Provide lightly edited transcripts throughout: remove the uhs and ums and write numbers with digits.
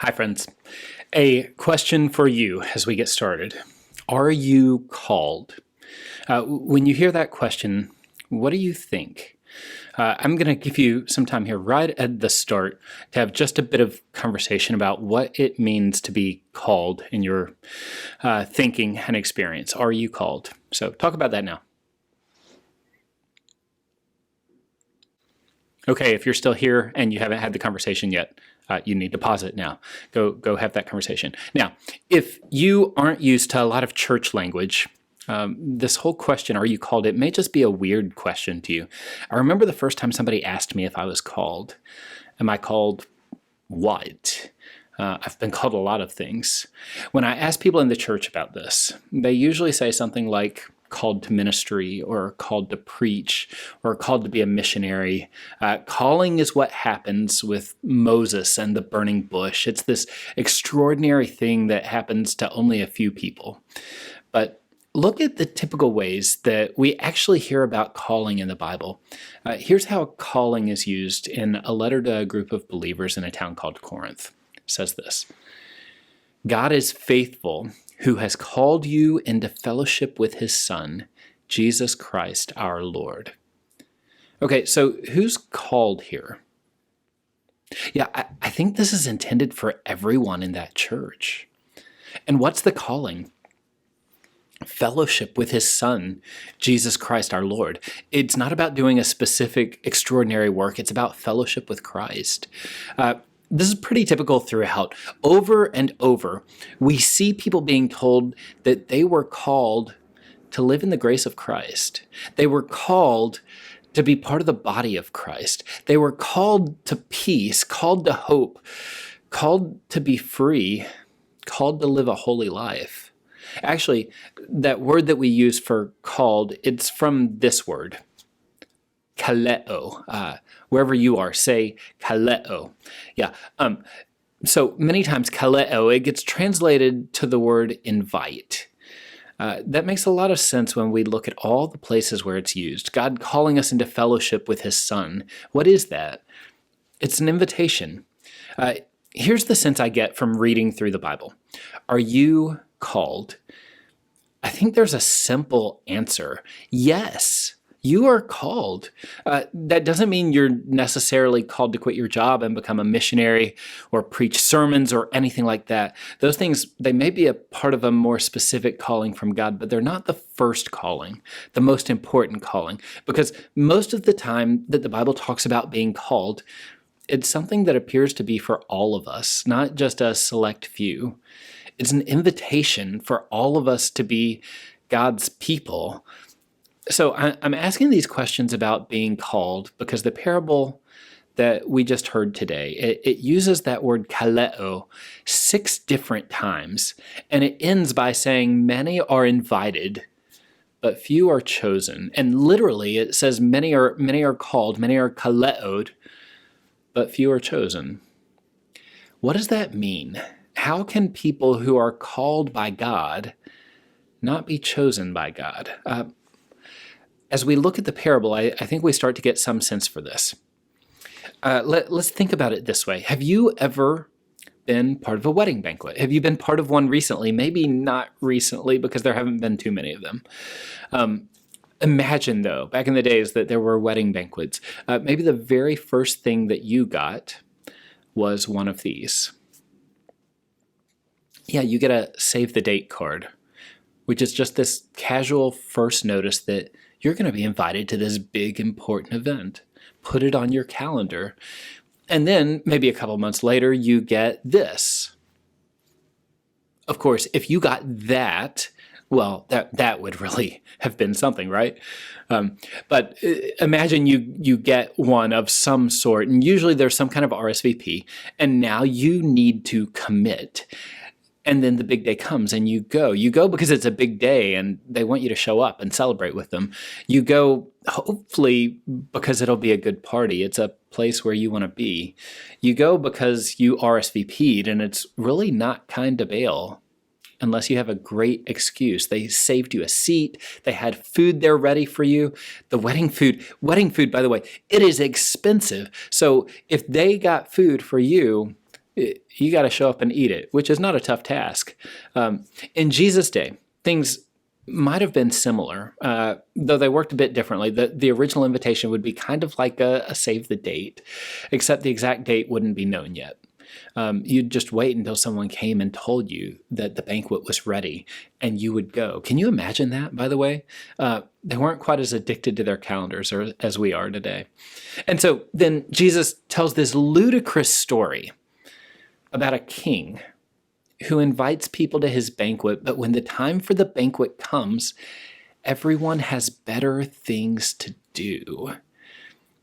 Hi, friends. A question for you as we get started. Are you called? When you hear that question, what do you think? I'm going to give you some time here right at the start to have just a bit of conversation about what it means to be called in your thinking and experience. Are you called? So talk about that now. Okay, if you're still here and you haven't had the conversation yet, you need to pause it now. Go have that conversation. Now, if you aren't used to a lot of church language, this whole question, are you called, it may just be a weird question to you. I remember the first time somebody asked me if I was called. Am I called what? I've been called a lot of things. When I ask people in the church about this, they usually say something like, called to ministry or called to preach or called to be a missionary. Calling is what happens with Moses and the burning bush. It's this extraordinary thing that happens to only a few people. But look at the typical ways that we actually hear about calling in the Bible. Here's how calling is used in a letter to a group of believers in a town called Corinth. It says this: God is faithful, who has called you into fellowship with his Son, Jesus Christ our Lord. Okay, so who's called here? Yeah, I think this is intended for everyone in that church. And what's the calling? Fellowship with his Son, Jesus Christ our Lord. It's not about doing a specific extraordinary work. It's about fellowship with Christ. This is pretty typical throughout. Over and over, we see people being told that they were called to live in the grace of Christ. They were called to be part of the body of Christ. They were called to peace, called to hope, called to be free, called to live a holy life. Actually, that word that we use for called, it's from this word, kaleo. Wherever you are, say kaleo. Yeah. So many times kaleo, it gets translated to the word invite. That makes a lot of sense when we look at all the places where it's used. God calling us into fellowship with his Son. What is that? It's an invitation. Here's the sense I get from reading through the Bible. Are you called? I think there's a simple answer. Yes. You are called. That doesn't mean you're necessarily called to quit your job and become a missionary or preach sermons or anything like that. Those things, they may be a part of a more specific calling from God, but they're not the first calling, the most important calling. Because most of the time that the Bible talks about being called, it's something that appears to be for all of us, not just a select few. It's an invitation for all of us to be God's people. So I'm asking these questions about being called because the parable that we just heard today, it uses that word kaleo 6 different times, and it ends by saying many are invited, but few are chosen. And literally it says many are called, many are kaleoed, but few are chosen. What does that mean? How can people who are called by God not be chosen by God? As we look at the parable, I think we start to get some sense for this. Let's think about it this way. Have you ever been part of a wedding banquet? Have you been part of one recently? Maybe not recently because there haven't been too many of them. Imagine, though, back in the days that there were wedding banquets. Maybe the very first thing that you got was one of these. Yeah, you get a save the date card, which is just this casual first notice that you're going to be invited to this big, important event. Put it on your calendar. And then maybe a couple months later, you get this. Of course, if you got that, well, that would really have been something, right? But imagine you get one of some sort, and usually there's some kind of RSVP, and now you need to commit. And then the big day comes and you go. You go because it's a big day and they want you to show up and celebrate with them. You go hopefully because it'll be a good party. It's a place where you want to be. You go because you RSVP'd and it's really not kind to bail unless you have a great excuse. They saved you a seat. They had food there ready for you. The wedding food, by the way, it is expensive. So if they got food for you, You got to show up and eat it, which is not a tough task. In Jesus' day, things might have been similar, though they worked a bit differently. The original invitation would be kind of like a save the date, except the exact date wouldn't be known yet. You'd just wait until someone came and told you that the banquet was ready, and you would go. Can you imagine that, by the way? They weren't quite as addicted to their calendars as we are today. And so then Jesus tells this ludicrous story about a king who invites people to his banquet, but when the time for the banquet comes, everyone has better things to do.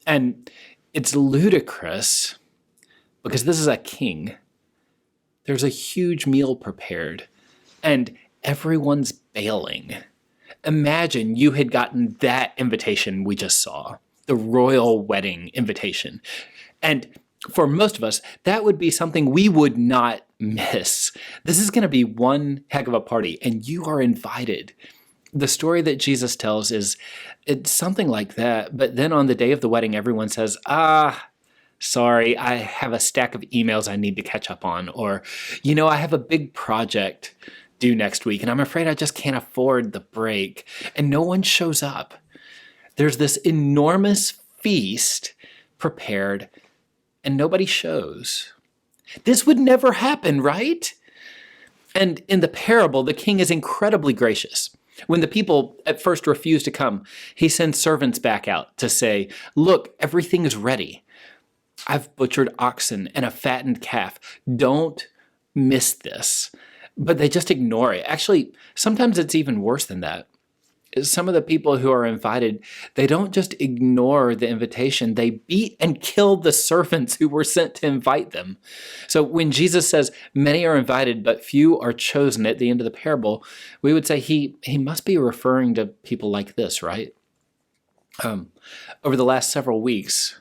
And it's ludicrous because this is a king. There's a huge meal prepared, and everyone's bailing. Imagine you had gotten that invitation we just saw, the royal wedding invitation. And for most of us, that would be something we would not miss. This is going to be one heck of a party, and you are invited. The story that Jesus tells it's something like that, but then on the day of the wedding, everyone says, sorry, I have a stack of emails I need to catch up on, or, I have a big project due next week, and I'm afraid I just can't afford the break, and no one shows up. There's this enormous feast prepared, and nobody shows. This would never happen, right? And in the parable, the king is incredibly gracious. When the people at first refuse to come, he sends servants back out to say, look, everything is ready. I've butchered oxen and a fattened calf. Don't miss this. But they just ignore it. Actually, sometimes it's even worse than that. Some of the people who are invited, they don't just ignore the invitation, they beat and kill the servants who were sent to invite them. So when Jesus says, many are invited, but few are chosen at the end of the parable, we would say he must be referring to people like this, right? Over the last several weeks,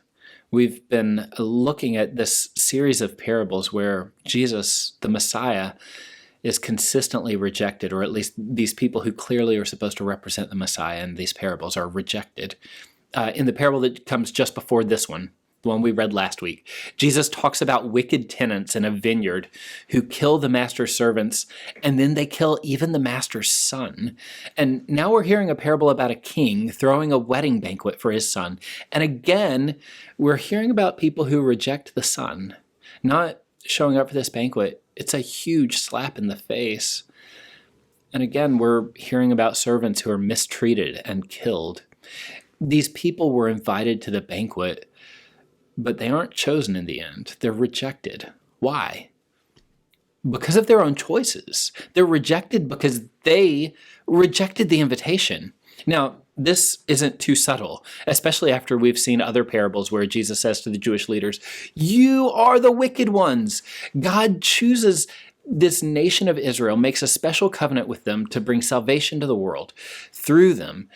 we've been looking at this series of parables where Jesus, the Messiah, is consistently rejected, or at least these people who clearly are supposed to represent the Messiah in these parables are rejected. In the parable that comes just before this one, the one we read last week, Jesus talks about wicked tenants in a vineyard who kill the master's servants, and then they kill even the master's son. And now we're hearing a parable about a king throwing a wedding banquet for his son. And again, we're hearing about people who reject the son, not showing up for this banquet. It's a huge slap in the face. And again, we're hearing about servants who are mistreated and killed. These people were invited to the banquet, but they aren't chosen in the end. They're rejected. Why? Because of their own choices. They're rejected because they rejected the invitation. Now, this isn't too subtle, especially after we've seen other parables where Jesus says to the Jewish leaders, you are the wicked ones. God chooses this nation of Israel, makes a special covenant with them to bring salvation to the world through them.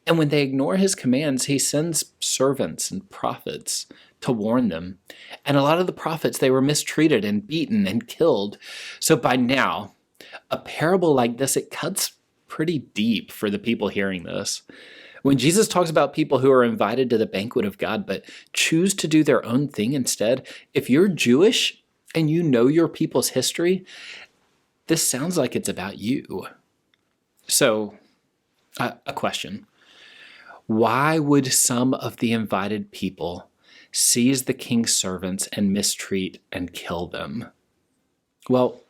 And when they ignore his commands, he sends servants and prophets to warn them. And a lot of the prophets, they were mistreated and beaten and killed. So by now, a parable like this, it cuts pretty deep for the people hearing this. When Jesus talks about people who are invited to the banquet of God but choose to do their own thing instead, if you're Jewish and you know your people's history, this sounds like it's about you. So, a question. Why would some of the invited people seize the king's servants and mistreat and kill them? Well,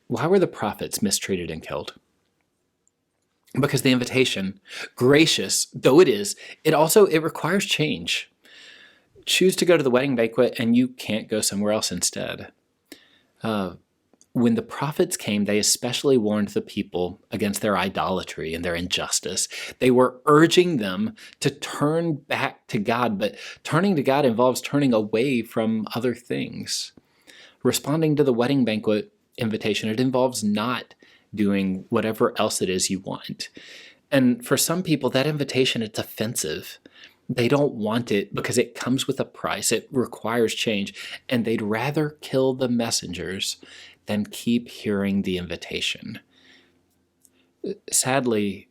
why were the prophets mistreated and killed? Because the invitation, gracious though it is, it requires change. Choose to go to the wedding banquet and you can't go somewhere else instead. When the prophets came, they especially warned the people against their idolatry and their injustice. They were urging them to turn back to God, but turning to God involves turning away from other things. Responding to the wedding banquet invitation, it involves not doing whatever else it is you want. And for some people, that invitation, it's offensive. They don't want it because it comes with a price. It requires change. And they'd rather kill the messengers than keep hearing the invitation. Sadly,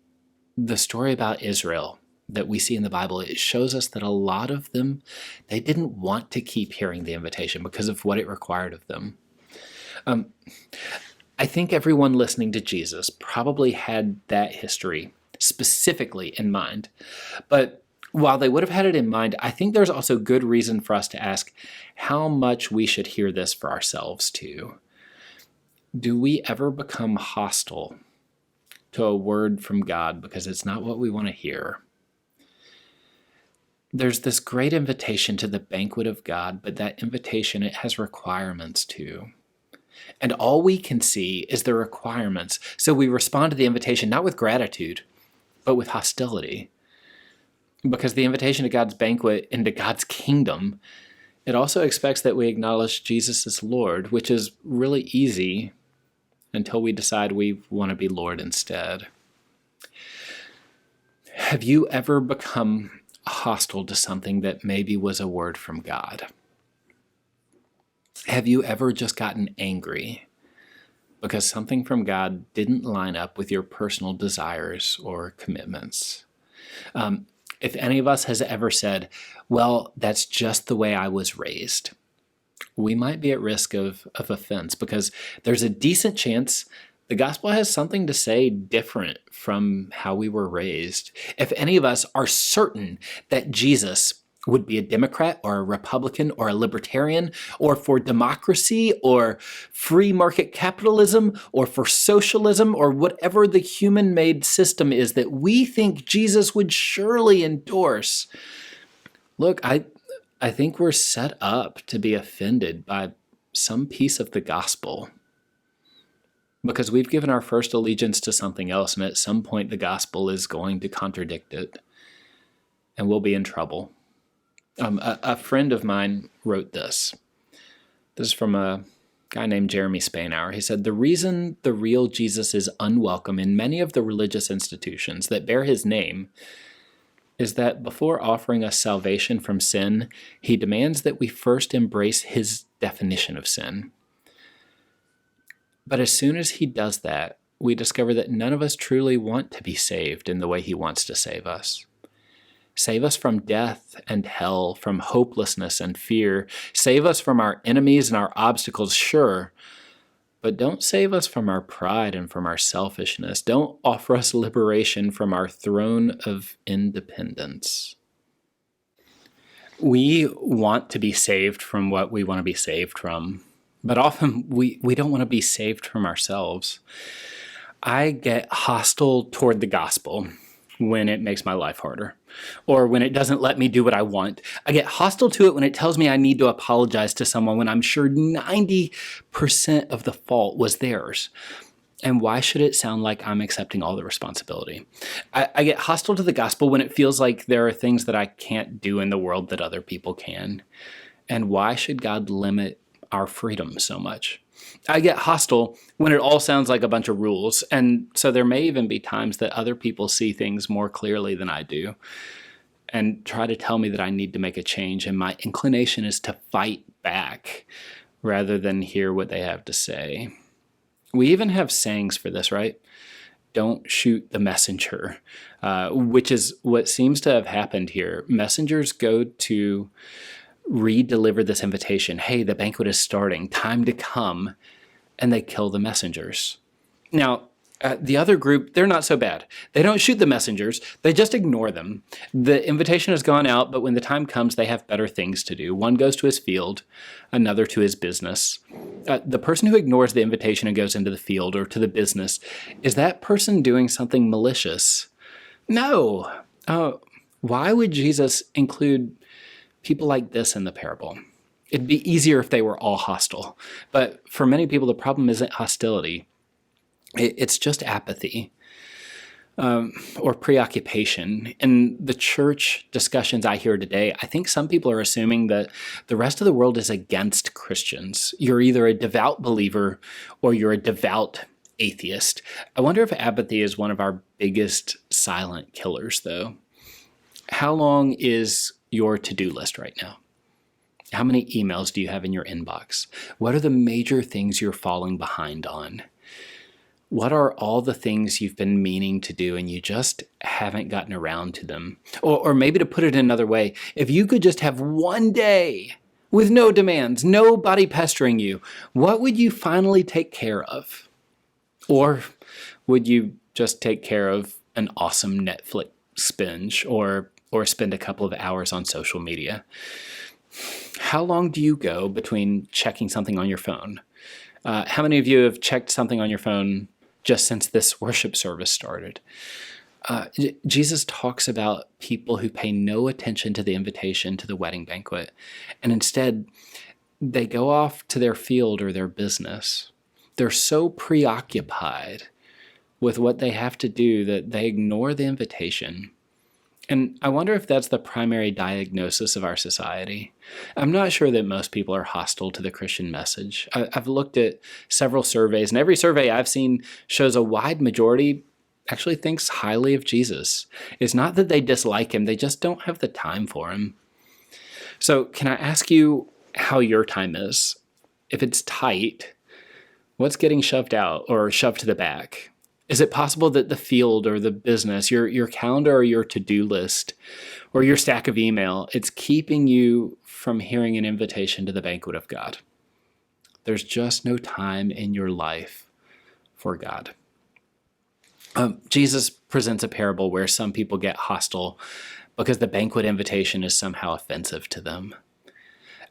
the story about Israel, that we see in the Bible, it shows us that a lot of them, they didn't want to keep hearing the invitation because of what it required of them. I think everyone listening to Jesus probably had that history specifically in mind. But while they would have had it in mind, I think there's also good reason for us to ask how much we should hear this for ourselves too. Do we ever become hostile to a word from God because it's not what we want to hear? There's this great invitation to the banquet of God, but that invitation, it has requirements too. And all we can see is the requirements. So we respond to the invitation not with gratitude, but with hostility. Because the invitation to God's banquet into God's kingdom, it also expects that we acknowledge Jesus as Lord, which is really easy until we decide we want to be Lord instead. Have you ever become hostile to something that maybe was a word from God? Have you ever just gotten angry because something from God didn't line up with your personal desires or commitments? If any of us has ever said, well, that's just the way I was raised, we might be at risk of offense because there's a decent chance the gospel has something to say different from how we were raised. If any of us are certain that Jesus would be a Democrat or a Republican or a Libertarian, or for democracy or free market capitalism or for socialism or whatever the human-made system is that we think Jesus would surely endorse, look, I think we're set up to be offended by some piece of the gospel because we've given our first allegiance to something else, and at some point the gospel is going to contradict it, and we'll be in trouble. A friend of mine wrote this. This is from a guy named Jeremy Spainhour. He said, the reason the real Jesus is unwelcome in many of the religious institutions that bear his name is that before offering us salvation from sin, he demands that we first embrace his definition of sin. But as soon as he does that, we discover that none of us truly want to be saved in the way he wants to save us. Save us from death and hell, from hopelessness and fear. Save us from our enemies and our obstacles, sure. But don't save us from our pride and from our selfishness. Don't offer us liberation from our throne of independence. We want to be saved from what we want to be saved from. But often we don't want to be saved from ourselves. I get hostile toward the gospel when it makes my life harder, or when it doesn't let me do what I want. I get hostile to it when it tells me I need to apologize to someone when I'm sure 90% of the fault was theirs. And why should it sound like I'm accepting all the responsibility? I get hostile to the gospel when it feels like there are things that I can't do in the world that other people can. And why should God limit our freedom so much? I get hostile when it all sounds like a bunch of rules, and so there may even be times that other people see things more clearly than I do and try to tell me that I need to make a change, and my inclination is to fight back rather than hear what they have to say. We even have sayings for this, right? Don't shoot the messenger, which is what seems to have happened here. Messengers go to re-deliver this invitation. Hey, the banquet is starting, time to come, and they kill the messengers. Now, the other group, they're not so bad. They don't shoot the messengers, they just ignore them. The invitation has gone out, but when the time comes, they have better things to do. One goes to his field, another to his business. The person who ignores the invitation and goes into the field or to the business, is that person doing something malicious? No. Why would Jesus include people like this in the parable? It'd be easier if they were all hostile. But for many people, the problem isn't hostility. It's just apathy or preoccupation. In the church discussions I hear today, I think some people are assuming that the rest of the world is against Christians. You're either a devout believer or you're a devout atheist. I wonder if apathy is one of our biggest silent killers, though. How long is your to-do list right now? How many emails do you have in your inbox? What are the major things you're falling behind on? What are all the things you've been meaning to do and you just haven't gotten around to them? Or maybe to put it another way, if you could just have one day with no demands, nobody pestering you, what would you finally take care of? Or would you just take care of an awesome Netflix binge or spend a couple of hours on social media? How long do you go between checking something on your phone? How many of you have checked something on your phone just since this worship service started? Jesus talks about people who pay no attention to the invitation to the wedding banquet, and instead they go off to their field or their business. They're so preoccupied with what they have to do that they ignore the invitation. And I wonder if that's the primary diagnosis of our society. I'm not sure that most people are hostile to the Christian message. I've looked at several surveys, and every survey I've seen shows a wide majority actually thinks highly of Jesus. It's not that they dislike him, they just don't have the time for him. So can I ask you how your time is? If it's tight, what's getting shoved out or shoved to the back? Is it possible that the field or the business, your calendar or your to-do list or your stack of email, it's keeping you from hearing an invitation to the banquet of God? There's just no time in your life for God. Jesus presents a parable where some people get hostile because the banquet invitation is somehow offensive to them.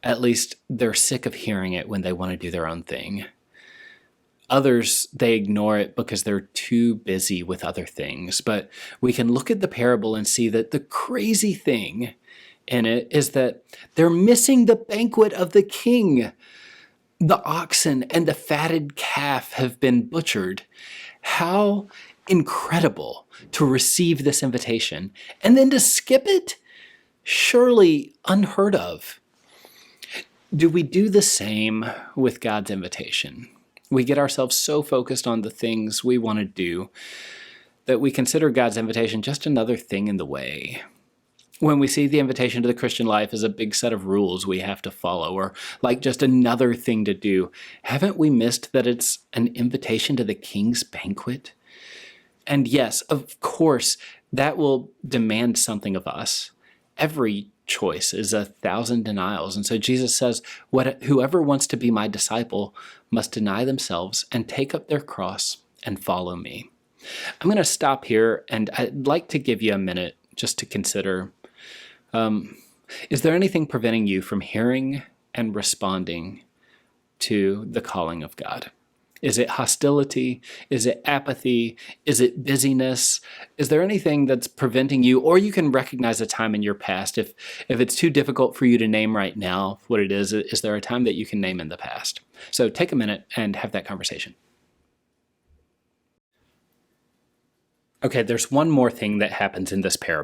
At least they're sick of hearing it when they want to do their own thing. Others, they ignore it because they're too busy with other things. But we can look at the parable and see that the crazy thing in it is that they're missing the banquet of the king. The oxen and the fatted calf have been butchered. How incredible to receive this invitation and then to skip it? Surely unheard of. Do we do the same with God's invitation? We get ourselves so focused on the things we want to do that we consider God's invitation just another thing in the way. When we see the invitation to the Christian life as a big set of rules we have to follow, or like just another thing to do, haven't we missed that it's an invitation to the King's banquet? And yes, of course, that will demand something of us. Every choice is 1,000 denials. And so Jesus says, whoever wants to be my disciple must deny themselves and take up their cross and follow me. I'm going to stop here, and I'd like to give you a minute just to consider, is there anything preventing you from hearing and responding to the calling of God? Is it hostility? Is it apathy? Is it busyness? Is there anything that's preventing you? Or you can recognize a time in your past. If it's too difficult for you to name right now what it is there a time that you can name in the past? So take a minute and have that conversation. Okay, there's one more thing that happens in this parable.